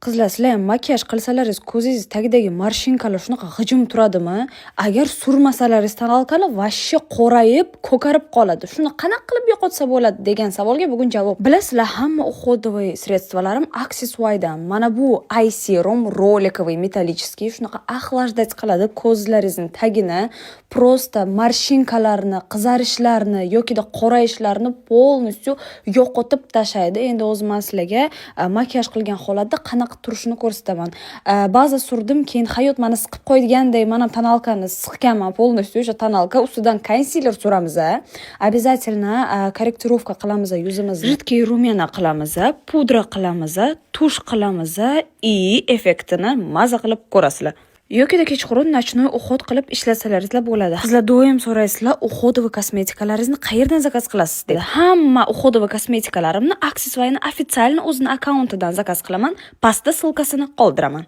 Qizlar, sizlar ham makiyaj qilsalaringiz, ko'zingiz tagidagi marshinkalar shunaqa g'ijim turadimi? Agar surmasalaringiz tonalkani vashshi qorayib, ko'karib qoladi. Shuni qanaqa qilib yo'qotsa bo'ladi degan savolga bugun javob. Bilasizlar, hamma уходовый средстволарим Axiswaydan. Mana bu eye serum rolikovый metallический shunaqa охлаждать qiladi ko'zlaringizning tagini, просто marshinkalarni, qizarishlarni yoki qorayishlarni полностью yo'qotib tashlaydi. Endi o'zim sizlarga makiyaj qilgan holatda qanaqa turishini ko'rsataman. Ba'zi surdim, keyin hayot meni siqib qo'yganday, men ham tonalkani siqganman полностью, o'sha tonalka ustidan konsiler suramiz. Обязательно korrektirovka qilamiz yuzimizni. Jiddiy rumyana qilamiz, pudra qilamiz, tush qilamiz и effektini maza qilib ko'rasizlar. Yoki kechqurun nochnoy уход qilib ishlasalaringiz bo'ladi. Sizlar doim so'raysizlar, уходовый kosmetikalaringizni qayerdan zakaz qilasiz deb. Hamma уходовый kosmetikalarimni Axiswayning ofitsial o'zining akkauntidan zakaz qilaman. Pastda ссылкасini qoldiraman.